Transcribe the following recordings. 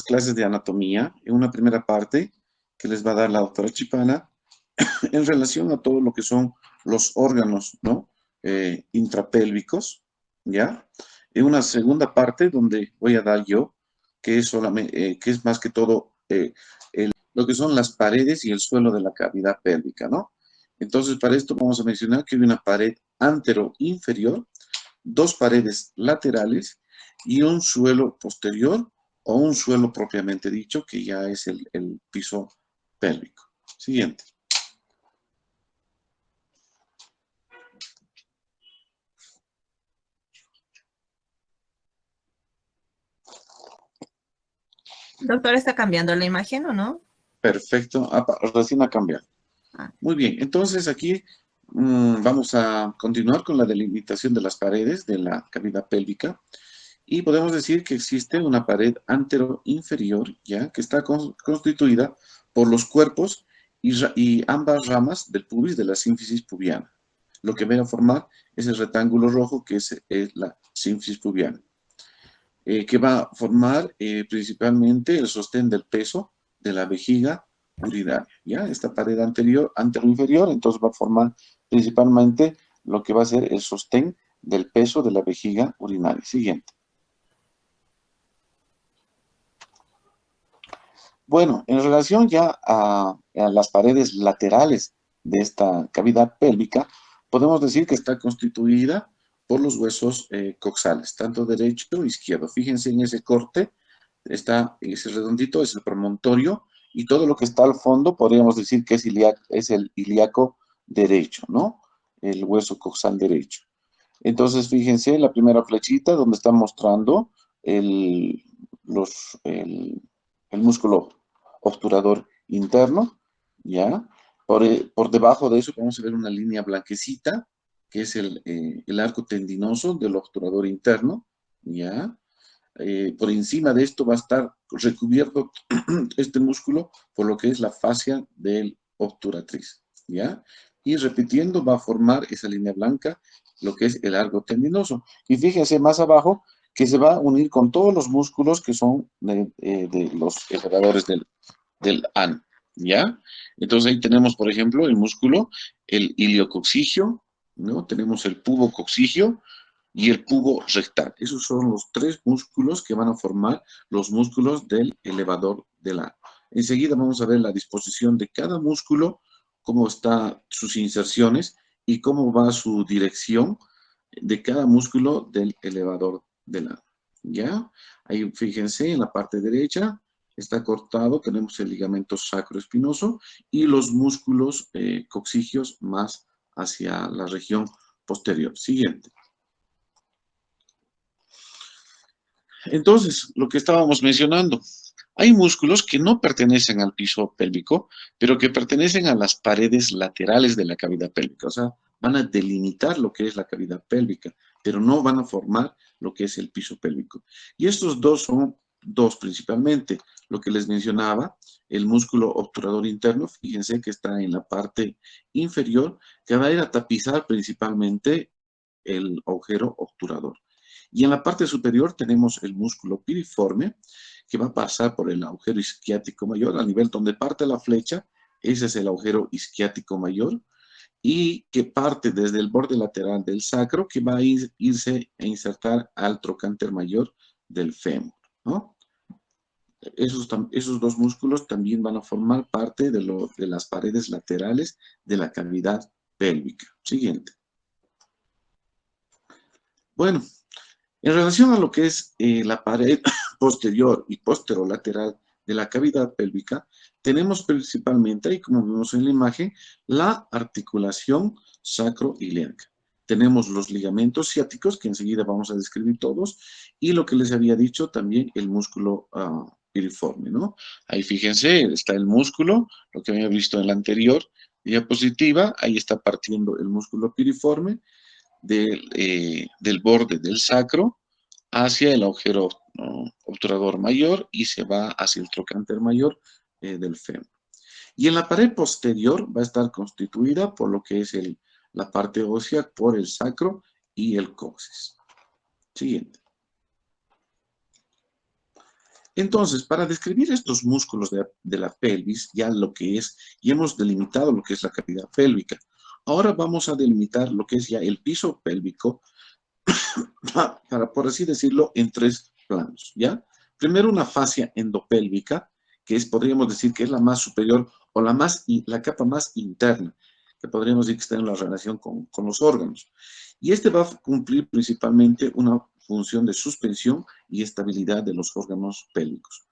clases de anatomía, en una primera parte que les va a dar la doctora Chipana, en relación a todo lo que son los órganos, ¿no? Intrapélvicos, ¿ya? En una segunda parte donde voy a dar yo, que es, solamente, que es más que todo lo que son las paredes y el suelo de la cavidad pélvica, ¿no? Entonces, para esto vamos a mencionar que hay una pared antero-inferior, dos paredes laterales y un suelo posterior o un suelo propiamente dicho, que ya es el piso pélvico. Siguiente. Doctor, ¿está cambiando la imagen o no? Perfecto. Recién ha cambiado. Ah, Muy bien. Entonces aquí vamos a continuar con la delimitación de las paredes de la cavidad pélvica. Y podemos decir que existe una pared antero-inferior, ¿ya? Que está constituida por los cuerpos y ambas ramas del pubis de la sínfisis pubiana. Lo que viene a formar es el rectángulo rojo que es la sínfisis pubiana. Que va a formar principalmente el sostén del peso de la vejiga urinaria, ¿ya? Esta pared antero-inferior, entonces va a formar principalmente lo que va a ser el sostén del peso de la vejiga urinaria. Siguiente. Bueno, en relación ya a las paredes laterales de esta cavidad pélvica, podemos decir que está constituida por los huesos coxales, tanto derecho e izquierdo. Fíjense en ese corte, está ese redondito, es el promontorio, y todo lo que está al fondo podríamos decir que es el ilíaco derecho, ¿no? El hueso coxal derecho. Entonces, fíjense la primera flechita donde está mostrando el, el músculo obturador interno, ¿ya? Por debajo de eso vamos a ver una línea blanquecita, que es el arco tendinoso del obturador interno, ¿ya? Por encima de esto va a estar recubierto este músculo por lo que es la fascia del obturatriz, ¿ya? Y repitiendo va a formar esa línea blanca, lo que es el arco tendinoso. Y fíjense más abajo que se va a unir con todos los músculos que son de los elevadores del ano, ¿ya? Entonces ahí tenemos, por ejemplo, el músculo, el iliococcigio, ¿no? Tenemos el pubococcigio y el pubo rectal. Esos son los tres músculos que van a formar los músculos del elevador del ano. Enseguida vamos a ver la disposición de cada músculo, cómo están sus inserciones y cómo va su dirección de cada músculo del elevador del ano. ¿Ya? Ahí fíjense en la parte derecha, está cortado, tenemos el ligamento sacroespinoso y los músculos coccigios más hacia la región posterior. Siguiente. Entonces, lo que estábamos mencionando, hay músculos que no pertenecen al piso pélvico, pero que pertenecen a las paredes laterales de la cavidad pélvica, o sea, van a delimitar lo que es la cavidad pélvica, pero no van a formar lo que es el piso pélvico. Y estos dos son dos principalmente, lo que les mencionaba, el músculo obturador interno, fíjense que está en la parte inferior, que va a ir a tapizar principalmente el agujero obturador. Y en la parte superior tenemos el músculo piriforme, que va a pasar por el agujero isquiático mayor, a nivel donde parte la flecha, ese es el agujero isquiático mayor, y que parte desde el borde lateral del sacro, que va a irse a insertar al trocánter mayor del fémur, ¿no? Esos dos músculos también van a formar parte de las paredes laterales de la cavidad pélvica. Siguiente. Bueno, en relación a lo que es la pared posterior y posterolateral de la cavidad pélvica, tenemos principalmente, ahí como vemos en la imagen, la articulación sacroiliaca. Tenemos los ligamentos ciáticos, que enseguida vamos a describir todos, y lo que les había dicho también el músculo piriforme, ¿no? Ahí fíjense, está el músculo, lo que había visto en la anterior diapositiva, ahí está partiendo el músculo piriforme, del borde del sacro hacia el agujero obturador mayor y se va hacia el trocánter mayor del fémur. Y en la pared posterior va a estar constituida por lo que es la parte ósea por el sacro y el coxis. Siguiente. Entonces, para describir estos músculos de la pelvis, ya hemos delimitado lo que es la cavidad pélvica. Ahora vamos a delimitar lo que es ya el piso pélvico, para, por así decirlo, en tres planos, ¿ya? Primero, una fascia endopélvica, podríamos decir que es la más superior o la capa más interna, que podríamos decir que está en la relación con los órganos. Y este va a cumplir principalmente una función de suspensión y estabilidad de los órganos pélvicos.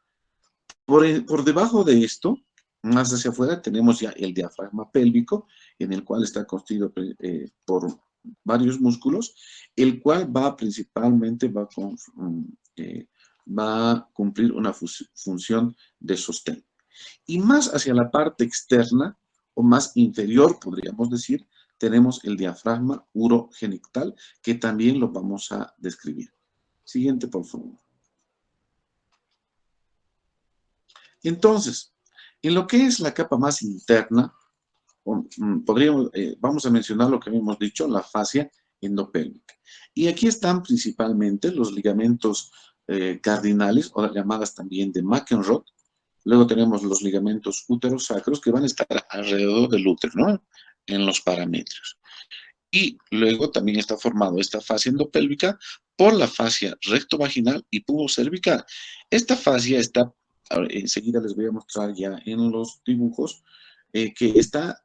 Por debajo de esto, más hacia afuera, tenemos ya el diafragma pélvico, en el cual está constituido por varios músculos, el cual principalmente va a cumplir una función de sostén. Y más hacia la parte externa, o más inferior, podríamos decir, tenemos el diafragma urogenital, que también lo vamos a describir. Siguiente, por favor. Entonces, en lo que es la capa más interna, vamos a mencionar lo que habíamos dicho, la fascia endopélvica. Y aquí están principalmente los ligamentos cardinales, o llamadas también de McEnroe. Luego tenemos los ligamentos uterosacros, que van a estar alrededor del útero, ¿no? En los parámetros. Y luego también está formado esta fascia endopélvica por la fascia rectovaginal y pubocervical. Esta fascia está, enseguida les voy a mostrar ya en los dibujos, que está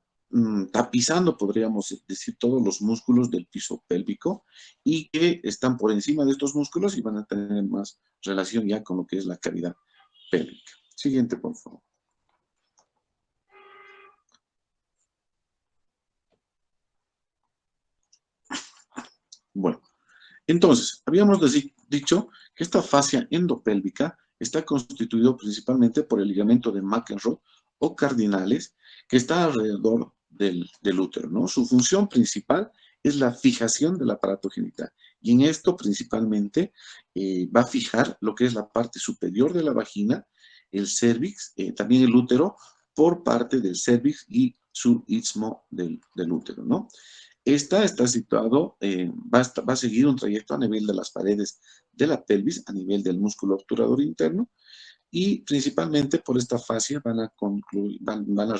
tapizando, podríamos decir, todos los músculos del piso pélvico, y que están por encima de estos músculos y van a tener más relación ya con lo que es la cavidad pélvica. Siguiente, por favor. Bueno, entonces, habíamos dicho que esta fascia endopélvica está constituido principalmente por el ligamento de McEnroe o cardinales, que está alrededor del útero, ¿no? Su función principal es la fijación del aparato genital. Y en esto principalmente va a fijar lo que es la parte superior de la vagina, el cervix, también el útero, por parte del cervix y su istmo del útero, ¿no? Esta está situado, va a seguir un trayecto a nivel de las paredes de la pelvis, a nivel del músculo obturador interno, y principalmente por esta fascia van a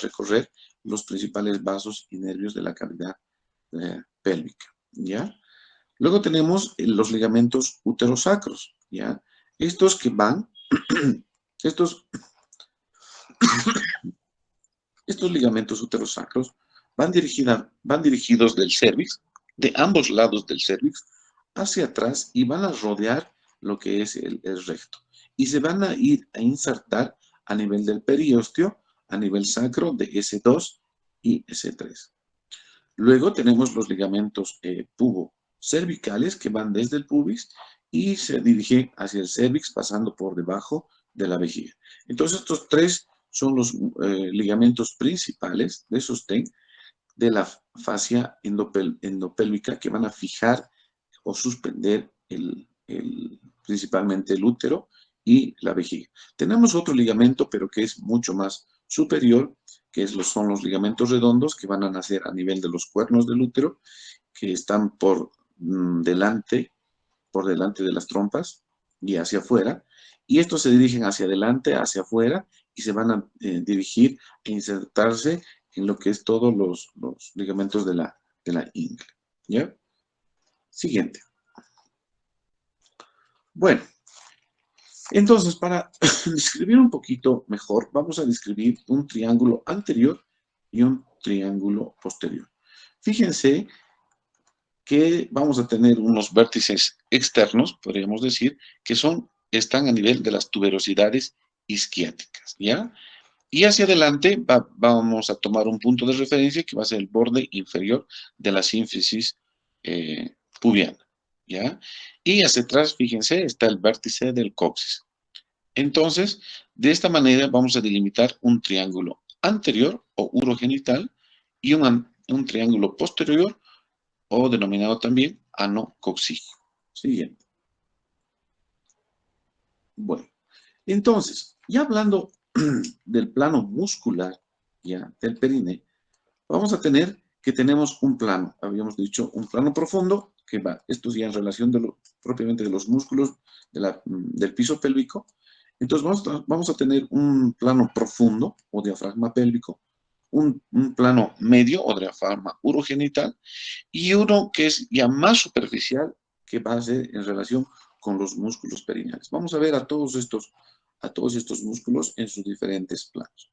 recorrer los principales vasos y nervios de la cavidad pélvica, ¿ya? Luego tenemos los ligamentos uterosacros, ¿ya? Estos que van, estos ligamentos uterosacros van dirigidos del cervix, de ambos lados del cervix, hacia atrás, y van a rodear lo que es el recto. Y se van a ir a insertar a nivel del periósteo, a nivel sacro de S2 y S3. Luego tenemos los ligamentos pubocervicales, que van desde el pubis y se dirigen hacia el cervix, pasando por debajo de la vejiga. Entonces, estos tres son los ligamentos principales de sostén de la fascia endopélvica, que van a fijar o suspender principalmente el útero y la vejiga. Tenemos otro ligamento, pero que es mucho más superior, que son los ligamentos redondos, que van a nacer a nivel de los cuernos del útero, que están por delante de las trompas y hacia afuera, y estos se dirigen hacia adelante, hacia afuera, y se van a dirigir e insertarse en lo que es todos los ligamentos de la ingle, ¿ya? Siguiente. Bueno, entonces, para describir un poquito mejor, vamos a describir un triángulo anterior y un triángulo posterior. Fíjense que vamos a tener unos vértices externos, podríamos decir, que están a nivel de las tuberosidades isquiáticas, ¿ya? Y hacia adelante vamos a tomar un punto de referencia que va a ser el borde inferior de la sínfisis pubiana, ¿ya? Y hacia atrás, fíjense, está el vértice del coxis. Entonces, de esta manera vamos a delimitar un triángulo anterior o urogenital y un triángulo posterior, o denominado también anocoxígeno. Siguiente. Bueno, entonces, ya hablando del plano muscular, ya, del perine, vamos a tener que tenemos un plano, habíamos dicho, un plano profundo, que va, esto ya en relación propiamente de los músculos del piso pélvico, Entonces vamos a tener un plano profundo o diafragma pélvico, un plano medio o diafragma urogenital y uno que es ya más superficial que va a ser en relación con los músculos perineales. Vamos a ver a todos estos músculos en sus diferentes planos.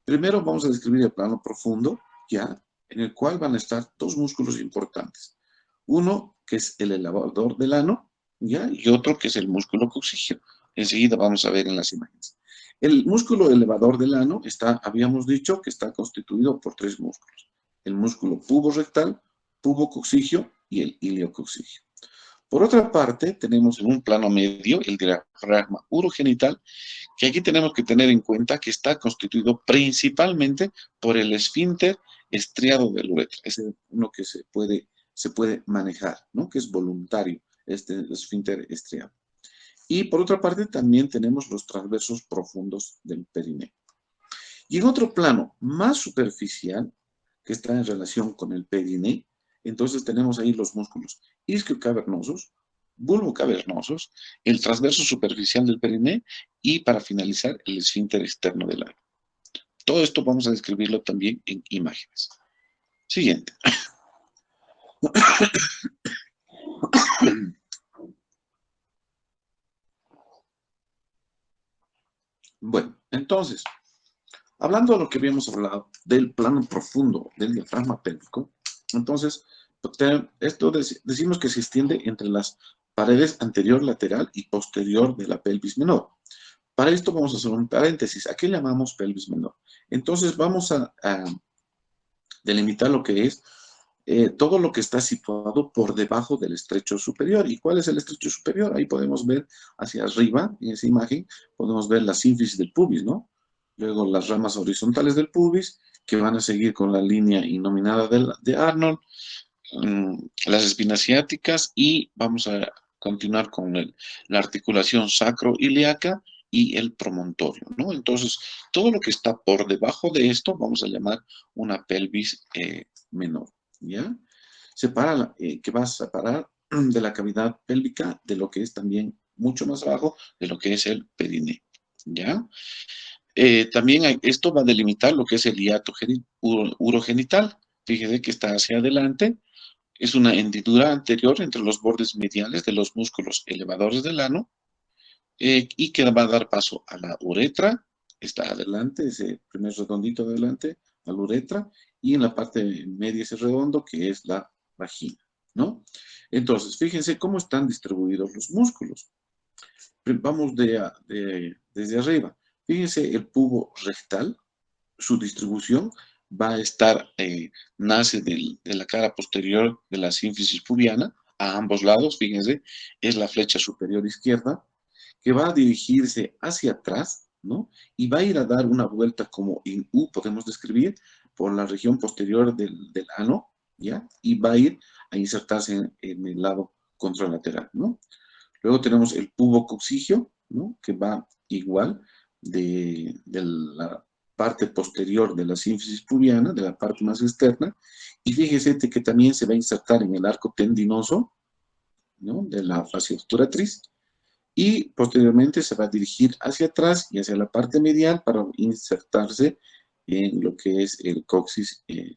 Primero vamos a describir el plano profundo, ya, en el cual van a estar dos músculos importantes. Uno que es el elevador del ano, ya, y otro que es el músculo coxígeo. Enseguida vamos a ver en las imágenes. El músculo elevador del ano habíamos dicho que está constituido por tres músculos. El músculo puborectal, pubocoxígeo y el iliocoxígeo. Por otra parte, tenemos en un plano medio el diafragma urogenital, que aquí tenemos que tener en cuenta que está constituido principalmente por el esfínter estriado del uretra. Es uno que se puede manejar, ¿no? Que es voluntario, este esfínter estriado. Y por otra parte, también tenemos los transversos profundos del perineo. Y en otro plano más superficial, que está en relación con el perineo, entonces tenemos ahí los músculos isquiocavernosos, bulbocavernosos, el transverso superficial del perineo y para finalizar el esfínter externo del ano. Todo esto vamos a describirlo también en imágenes. Siguiente. Bueno, entonces, hablando de lo que habíamos hablado del plano profundo del diafragma pélvico, entonces, esto decimos que se extiende entre las paredes anterior, lateral y posterior de la pelvis menor. Para esto vamos a hacer un paréntesis. ¿A qué llamamos pelvis menor? Entonces vamos a delimitar lo que es todo lo que está situado por debajo del estrecho superior. ¿Y cuál es el estrecho superior? Ahí podemos ver hacia arriba, en esa imagen, podemos ver la sínfisis del pubis, ¿no? Luego las ramas horizontales del pubis, que van a seguir con la línea innominada de Arnold, las espinas ciáticas y vamos a continuar con la articulación sacroiliaca y el promontorio, ¿no? Entonces, todo lo que está por debajo de esto vamos a llamar una pelvis menor, ¿ya? Que va a separar de la cavidad pélvica de lo que es también mucho más abajo de lo que es el perineo, ¿ya? También esto va a delimitar lo que es el hiato urogenital. Fíjese que está hacia adelante. Es una hendidura anterior entre los bordes mediales de los músculos elevadores del ano y que va a dar paso a la uretra. Está adelante, ese primer redondito de adelante, a la uretra, y en la parte media ese redondo que es la vagina, ¿no? Entonces, fíjense cómo están distribuidos los músculos. Vamos desde arriba. Fíjense el pubo rectal, su distribución va a estar, nace de la cara posterior de la sínfisis pubiana, a ambos lados, fíjense, es la flecha superior izquierda, que va a dirigirse hacia atrás, ¿no? Y va a ir a dar una vuelta como en U, podemos describir, por la región posterior del ano, ¿ya? Y va a ir a insertarse en el lado contralateral, ¿no? Luego tenemos el pubocoxígeo, ¿no? Que va igual de la parte posterior de la sínfisis pubiana, de la parte más externa, y fíjese que también se va a insertar en el arco tendinoso, ¿no? De la fascia obturatriz, y posteriormente se va a dirigir hacia atrás y hacia la parte medial para insertarse en lo que es el coxis, en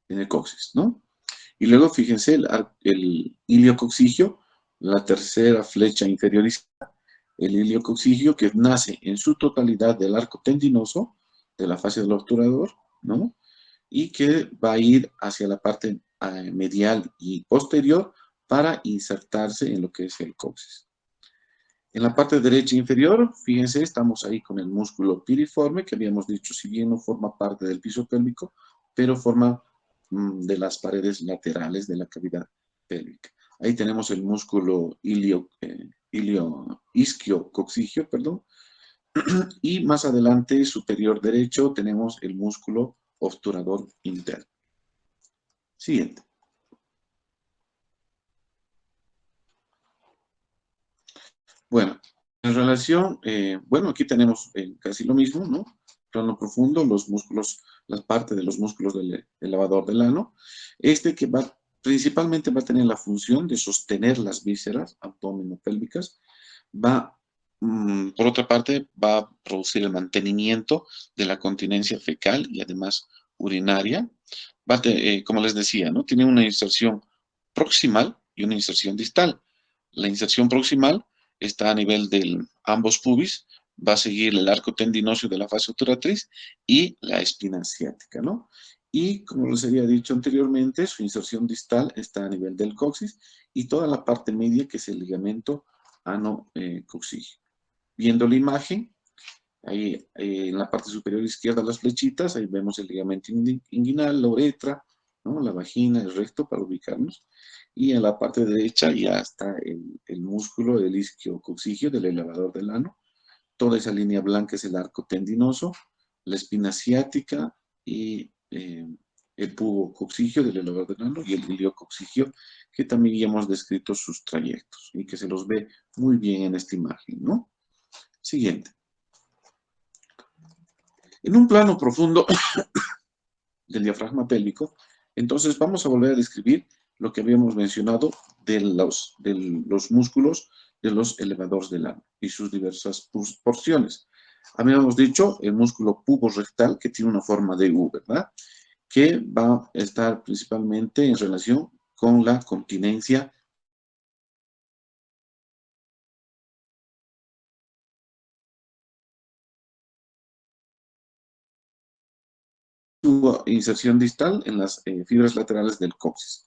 el coxis, ¿no? Y luego fíjense el iliocoxígeo, la tercera flecha inferior izquierda, el iliocoxígeo que nace en su totalidad del arco tendinoso de la fascia del obturador, ¿no? Y que va a ir hacia la parte medial y posterior para insertarse en lo que es el coxis. En la parte derecha inferior, fíjense, estamos ahí con el músculo piriforme, que habíamos dicho, si bien no forma parte del piso pélvico, pero forma de las paredes laterales de la cavidad pélvica. Ahí tenemos el músculo isquiocoxígeo, perdón, y más adelante, superior derecho, tenemos el músculo obturador interno. Siguiente. Bueno, en relación, bueno, aquí tenemos casi lo mismo, ¿no? Plano profundo, los músculos, la parte de los músculos del elevador del ano. Este que principalmente va a tener la función de sostener las vísceras abdominopélvicas, va por otra parte, va a producir el mantenimiento de la continencia fecal y además urinaria. Como les decía, ¿no? Tiene una inserción proximal y una inserción distal. La inserción proximal está a nivel de ambos pubis, va a seguir el arco tendinoso de la fase obturatriz y la espina ciática, ¿no? Y como les había dicho anteriormente, su inserción distal está a nivel del coxis y toda la parte media que es el ligamento ano-coxígeo. Viendo la imagen, ahí en la parte superior izquierda las flechitas, ahí vemos el ligamento inguinal, la uretra, ¿no? La vagina, el recto para ubicarnos. Y en la parte derecha ya está el músculo del isquiocoxigio, del elevador del ano. Toda esa línea blanca es el arco tendinoso, la espina ciática y el pubocoxigio del elevador del ano y el iliocoxigio, que también ya hemos descrito sus trayectos y que se los ve muy bien en esta imagen, ¿no? Siguiente. En un plano profundo del diafragma pélvico, entonces vamos a volver a describir lo que habíamos mencionado de los músculos de los elevadores del ano y sus diversas porciones. Habíamos dicho el músculo puborectal, que tiene una forma de U, ¿verdad? Que va a estar principalmente en relación con la continencia su inserción distal en las fibras laterales del coxis.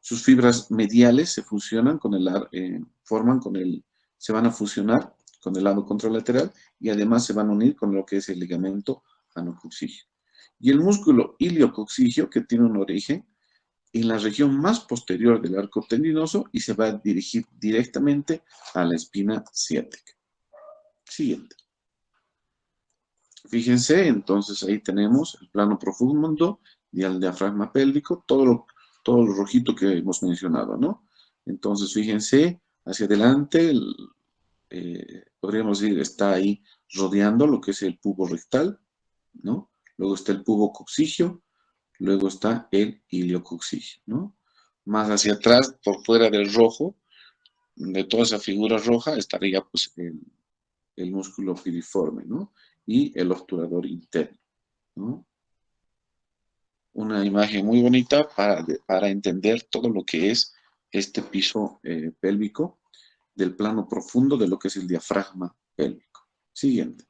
Sus fibras mediales se fusionan con se van a fusionar con el lado contralateral y además se van a unir con lo que es el ligamento anocoxigio. Y el músculo iliocoxigio, que tiene un origen en la región más posterior del arco tendinoso y se va a dirigir directamente a la espina ciática. Siguiente. Fíjense, entonces ahí tenemos el plano profundo y el diafragma pélvico, todo lo rojito que hemos mencionado, ¿no? Entonces, fíjense, hacia adelante, podríamos decir, está ahí rodeando lo que es el pubo rectal, ¿no? Luego está el pubo coxigio, luego está el iliocoxigio, ¿no? Más hacia atrás, por fuera del rojo, de toda esa figura roja, estaría pues el músculo piriforme, ¿no? Y el obturador interno, ¿no? Una imagen muy bonita para entender todo lo que es este piso pélvico del plano profundo de lo que es el diafragma pélvico. Siguiente.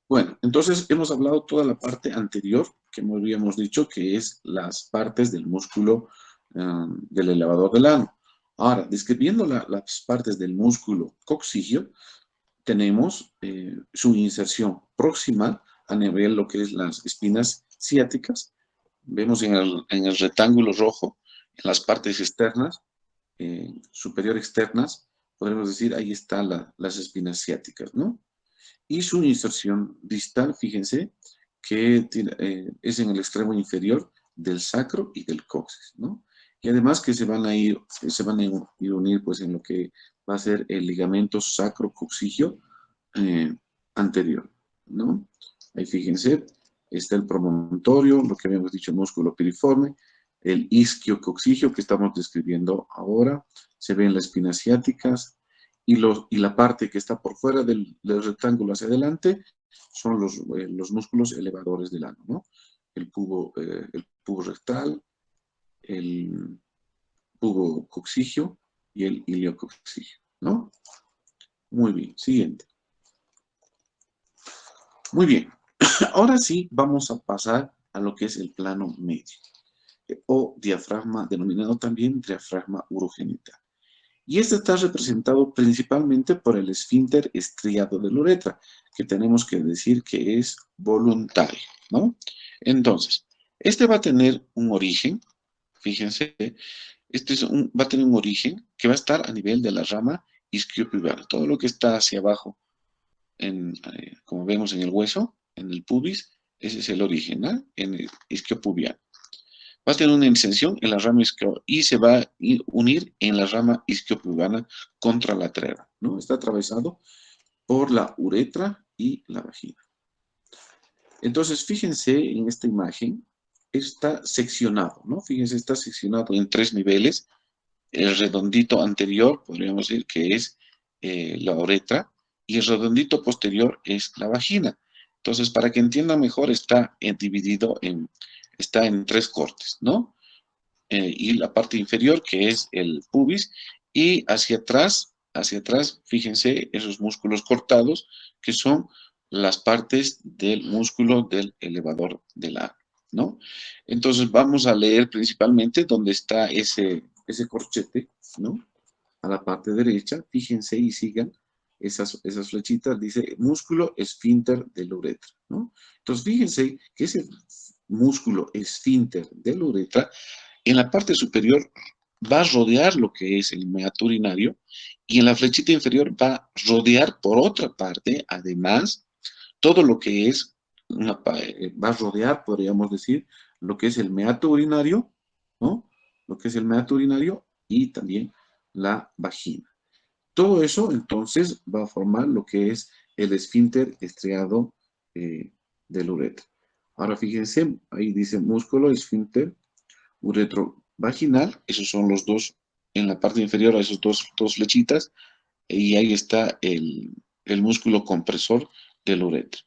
Bueno, entonces hemos hablado toda la parte anterior que habíamos dicho que es las partes del músculo del elevador del ano. Ahora, describiendo las partes del músculo coxigio, tenemos su inserción proximal a nivel lo que es las espinas ciáticas. Vemos en el rectángulo rojo, en las partes externas, superior externas, podemos decir, ahí están las espinas ciáticas, ¿no? Y su inserción distal, fíjense, que es en el extremo inferior del sacro y del coxis, ¿no? Y además que se van a ir unir pues en lo que va a ser el ligamento sacro-coxigio anterior, ¿no? Ahí fíjense, está el promontorio, lo que habíamos dicho, el músculo piriforme, el isquiocoxigio que estamos describiendo ahora, se ven las espinas ciáticas, y la parte que está por fuera del rectángulo hacia adelante son los músculos elevadores del ano, ¿no? El pubo rectal, el pubo coxigio y el iliocoxigio, ¿no? Muy bien, siguiente. Muy bien, ahora sí vamos a pasar a lo que es el plano medio, o diafragma, denominado también diafragma urogenital. Y este está representado principalmente por el esfínter estriado de la uretra, que tenemos que decir que es voluntario, ¿no? Entonces, este va a tener un origen, fíjense, va a tener un origen que va a estar a nivel de la rama isquiopubiana. Todo lo que está hacia abajo, como vemos en el hueso, en el pubis, ese es el origen, ¿no? En el isquiopubiano. Va a tener una inserción en la rama y se va a unir en la rama isquiopubiana contralateral, ¿no? Está atravesado por la uretra y la vagina. Entonces, fíjense en esta imagen está seccionado, ¿no? Fíjense, está seccionado en 3 niveles. El redondito anterior, podríamos decir que es la uretra, y el redondito posterior es la vagina. Entonces, para que entiendan mejor, está dividido está en 3 cortes, ¿no? Y la parte inferior, que es el pubis, y hacia atrás, fíjense, esos músculos cortados, que son las partes del músculo del elevador del ano, ¿no? Entonces vamos a leer principalmente dónde está ese corchete, ¿no? A la parte derecha, fíjense y sigan esas flechitas, dice músculo esfínter de la uretra, ¿no? Entonces fíjense que ese músculo esfínter de la uretra en la parte superior va a rodear lo que es el meato urinario y en la flechita inferior va a rodear por otra parte, además, todo lo que es, va a rodear, podríamos decir, lo que es el meato urinario, ¿no? Lo que es el meato urinario y también la vagina. Todo eso, entonces, va a formar lo que es el esfínter estriado del uretra. Ahora, fíjense, ahí dice músculo esfínter uretrovaginal, esos son los dos, en la parte inferior, esos dos flechitas, y ahí está el músculo compresor del uretra.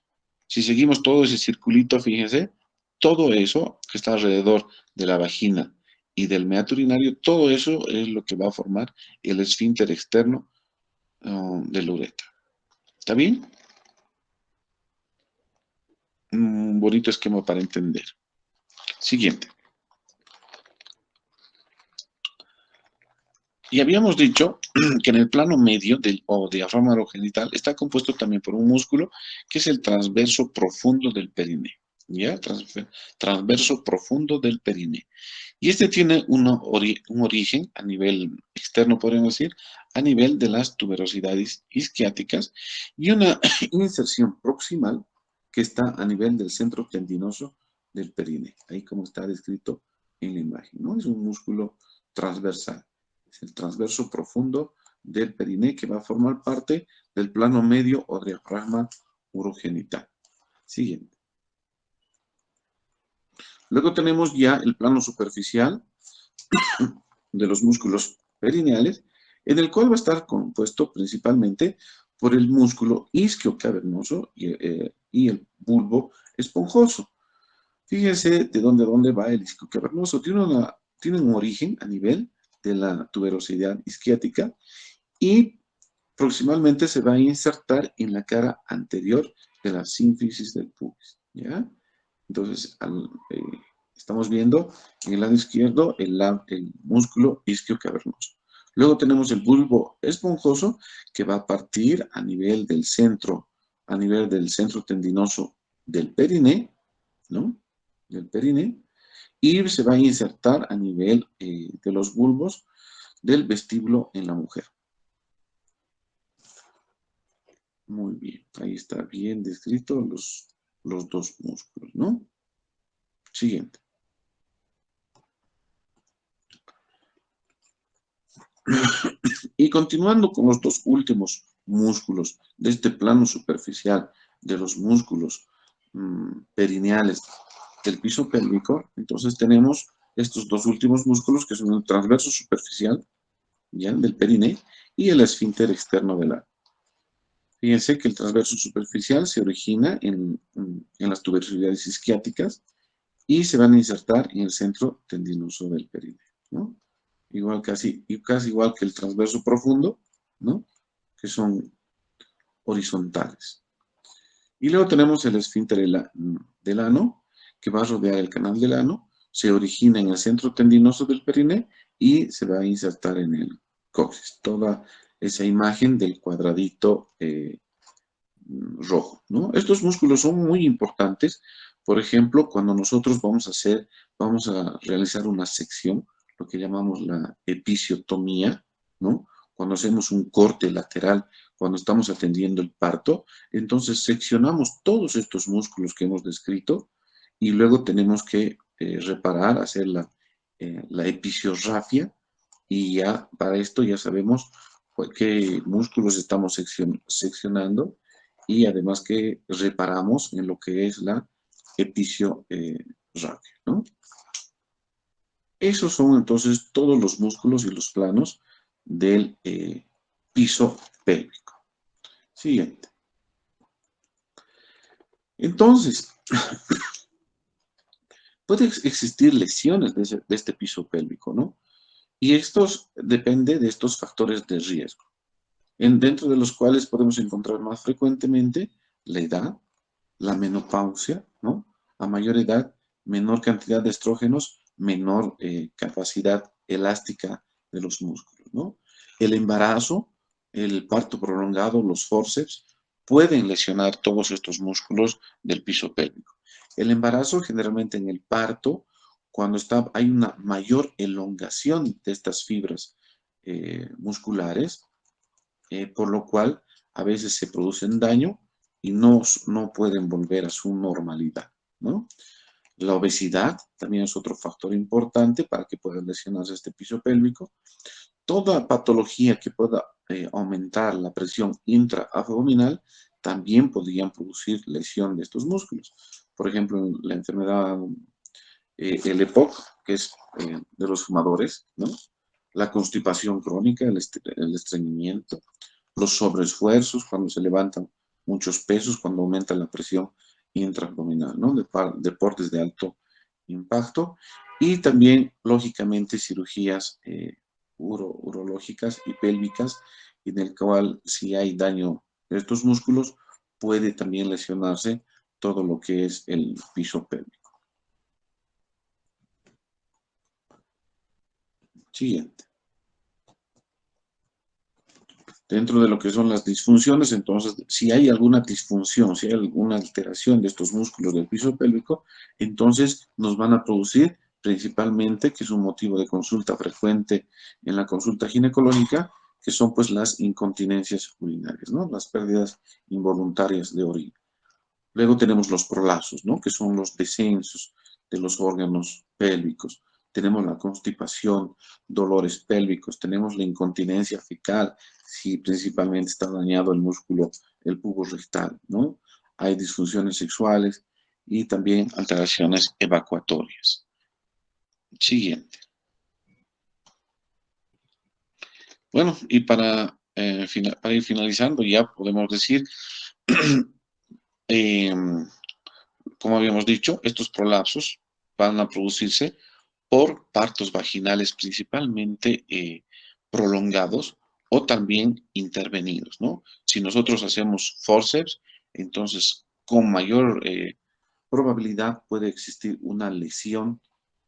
Si seguimos todo ese circulito, fíjense, todo eso que está alrededor de la vagina y del meato urinario, todo eso es lo que va a formar el esfínter externo del uretra. ¿Está bien? Un bonito esquema para entender. Siguiente. Y habíamos dicho que en el plano medio o diafragma urogenital está compuesto también por un músculo que es el transverso profundo del perineo. ¿Ya? Transverso profundo del perineo. Y este tiene un origen a nivel externo, podríamos decir, a nivel de las tuberosidades isquiáticas y una inserción proximal que está a nivel del centro tendinoso del perineo. Ahí como está descrito en la imagen, ¿no? Es un músculo transversal. Es el transverso profundo del perineo que va a formar parte del plano medio o diafragma urogenital. Siguiente. Luego tenemos ya el plano superficial de los músculos perineales, en el cual va a estar compuesto principalmente por el músculo isquiocavernoso y el bulbo esponjoso. Fíjense de dónde va el isquiocavernoso. Tiene un origen a nivel de la tuberosidad isquiática y proximalmente se va a insertar en la cara anterior de la sínfisis del pubis, ¿ya? Entonces, estamos viendo en el lado izquierdo el músculo isquiocavernoso. Luego tenemos el bulbo esponjoso que va a partir a nivel del centro tendinoso del periné, ¿no? Del periné, y se va a insertar a nivel de los bulbos del vestíbulo en la mujer. Muy bien, ahí está bien descrito los dos músculos, ¿no? Siguiente. Y continuando con los dos últimos músculos de este plano superficial de los músculos perineales del piso pélvico, entonces tenemos estos dos últimos músculos que son el transverso superficial, ¿ya? Del periné y el esfínter externo del ano. Fíjense que el transverso superficial se origina en las tuberosidades isquiáticas y se van a insertar en el centro tendinoso del perineo, ¿no? Casi igual que el transverso profundo, ¿no? Que son horizontales. Y luego tenemos el esfínter del ano, que va a rodear el canal del ano, se origina en el centro tendinoso del perineo y se va a insertar en el coxis. Toda esa imagen del cuadradito rojo, ¿no? Estos músculos son muy importantes. Por ejemplo, cuando nosotros vamos a realizar una sección, lo que llamamos la episiotomía, ¿no? Cuando hacemos un corte lateral, cuando estamos atendiendo el parto, entonces seccionamos todos estos músculos que hemos descrito y luego tenemos que reparar, hacer la episiorrafia y ya para esto ya sabemos qué músculos estamos seccionando y además que reparamos en lo que es la rápido, ¿no? Esos son entonces todos los músculos y los planos del piso pélvico. Siguiente. Entonces, pueden existir lesiones de este piso pélvico, ¿no? Y estos depende de estos factores de riesgo, dentro de los cuales podemos encontrar más frecuentemente la edad, la menopausia, ¿no? A mayor edad, menor cantidad de estrógenos, menor capacidad elástica de los músculos, ¿no? El embarazo, el parto prolongado, los fórceps, pueden lesionar todos estos músculos del piso pélvico. El embarazo, generalmente en el parto, cuando hay una mayor elongación de estas fibras musculares, por lo cual a veces se producen daño y no pueden volver a su normalidad, ¿no? La obesidad también es otro factor importante para que pueda lesionarse este piso pélvico. Toda patología que pueda aumentar la presión intraabdominal también podrían producir lesión de estos músculos. Por ejemplo, la enfermedad el EPOC, que es de los fumadores, ¿no? La constipación crónica, el estreñimiento, los sobreesfuerzos cuando se levantan muchos pesos, cuando aumenta la presión intraabdominal, ¿no? Deportes de alto impacto y también, lógicamente, cirugías urológicas y pélvicas, en el cual si hay daño de estos músculos, puede también lesionarse todo lo que es el piso pélvico. Siguiente. Dentro de lo que son las disfunciones, entonces, si hay alguna disfunción, si hay alguna alteración de estos músculos del piso pélvico, entonces nos van a producir principalmente, que es un motivo de consulta frecuente en la consulta ginecológica, que son pues las incontinencias urinarias, ¿no? Las pérdidas involuntarias de orina. Luego tenemos los prolapsos, ¿no? Que son los descensos de los órganos pélvicos. Tenemos la constipación, dolores pélvicos, tenemos la incontinencia fecal, si principalmente está dañado el músculo, el pubis rectal, ¿no? Hay disfunciones sexuales y también alteraciones evacuatorias. Siguiente. Bueno, y para ir finalizando, ya podemos decir, como habíamos dicho, estos prolapsos van a producirse por partos vaginales principalmente prolongados o también intervenidos, ¿no? Si nosotros hacemos forceps, entonces con mayor probabilidad puede existir una lesión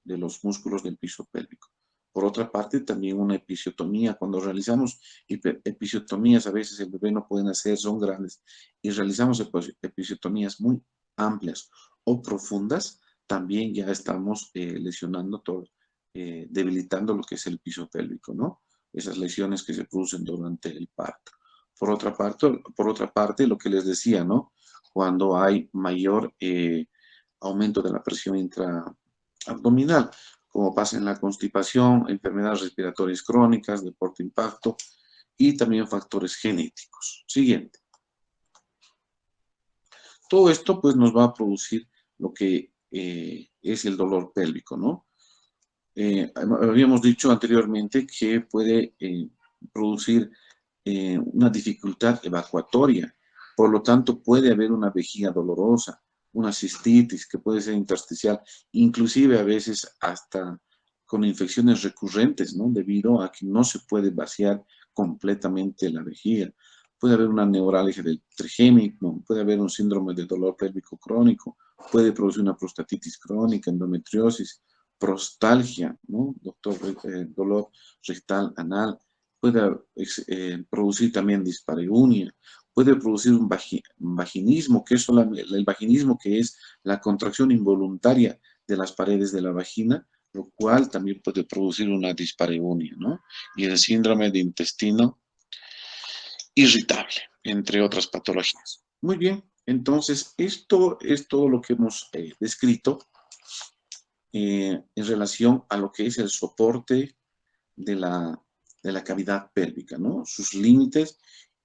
de los músculos del piso pélvico. Por otra parte, también una episiotomía. Cuando realizamos episiotomías, a veces el bebé no puede nacer, son grandes, y realizamos episiotomías muy amplias o profundas, también ya estamos lesionando todo, debilitando lo que es el piso pélvico, ¿no? Esas lesiones que se producen durante el parto. Por otra parte, lo que les decía, ¿no? Cuando hay mayor aumento de la presión intraabdominal, como pasa en la constipación, enfermedades respiratorias crónicas, deporte impacto y también factores genéticos. Siguiente. Todo esto pues nos va a producir lo que es el dolor pélvico, ¿no? Habíamos dicho anteriormente que puede producir una dificultad evacuatoria, por lo tanto puede haber una vejiga dolorosa, una cistitis que puede ser intersticial, inclusive a veces hasta con infecciones recurrentes, ¿no? Debido a que no se puede vaciar completamente la vejiga. Puede haber una neuralgia del trigémino, puede haber un síndrome de dolor pélvico crónico, puede producir una prostatitis crónica, endometriosis, prostalgia, ¿no? Dolor rectal anal, puede producir también dispareunia, puede producir un vaginismo, que es el vaginismo, que es la contracción involuntaria de las paredes de la vagina, lo cual también puede producir una dispareunia, ¿no? Y el síndrome de intestino irritable, entre otras patologías. Muy bien, entonces esto es todo lo que hemos descrito en relación a lo que es el soporte de la cavidad pélvica, ¿no? Sus límites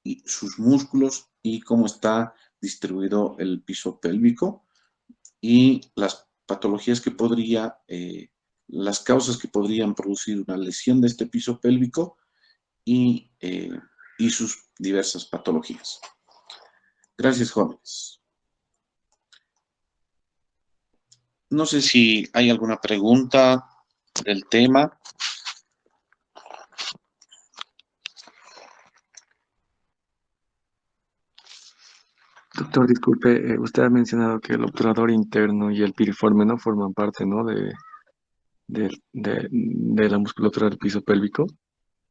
y sus músculos y cómo está distribuido el piso pélvico y las patologías que podría, las causas que podrían producir una lesión de este piso pélvico y, y sus diversas patologías. Gracias, jóvenes. No sé si hay alguna pregunta del tema. Doctor, disculpe, usted ha mencionado que el obturador interno y el piriforme no forman parte, ¿no? De la musculatura del piso pélvico.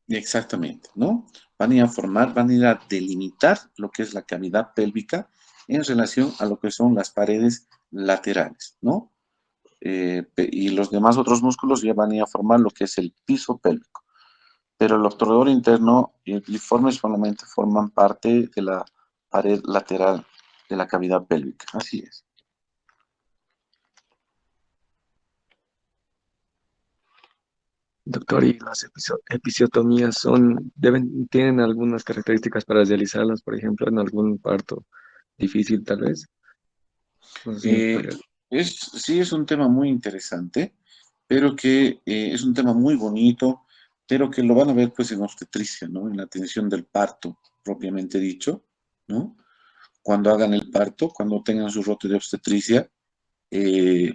Exactamente, ¿no? Van a ir a formar, van a ir a delimitar lo que es la cavidad pélvica en relación a lo que son las paredes laterales, ¿no? Y los demás otros músculos ya van a ir a formar lo que es el piso pélvico. Pero el obturador interno y el piriforme solamente forman parte de la pared lateral de la cavidad pélvica. Así es. Doctor, ¿y las episiotomías tienen algunas características para realizarlas, por ejemplo, en algún parto difícil, tal vez? No sé si me Eh, podría- sí es un tema muy interesante, pero que es un tema muy bonito, pero que lo van a ver pues en obstetricia, ¿no? En la atención del parto, propiamente dicho, ¿no? Cuando hagan el parto, cuando tengan su rote de obstetricia,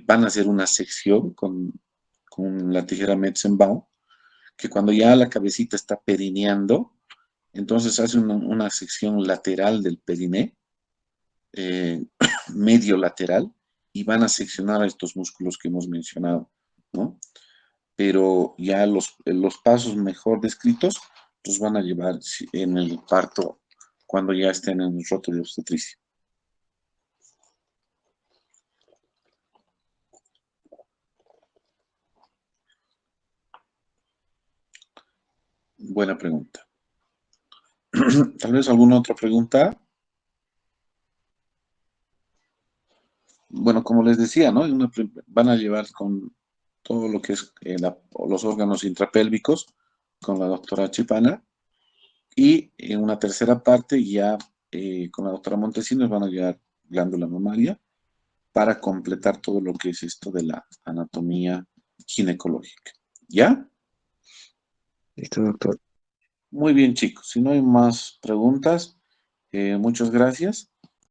van a hacer una sección con la tijera Metzenbaum, que cuando ya la cabecita está perineando, entonces hace una sección lateral del periné, eh, medio lateral, y van a seccionar a estos músculos que hemos mencionado, ¿no? Pero ya los pasos mejor descritos los van a llevar en el parto cuando ya estén en el roto de obstetricia. Buena pregunta. Tal vez alguna otra pregunta. Bueno, como les decía, ¿no? Van a llevar con todo lo que es los órganos intrapélvicos con la doctora Chipana y en una tercera parte ya con la doctora Montesinos van a llevar glándula mamaria para completar todo lo que es esto de la anatomía ginecológica. ¿Ya? Listo, doctor. Muy bien, chicos. Si no hay más preguntas, muchas gracias.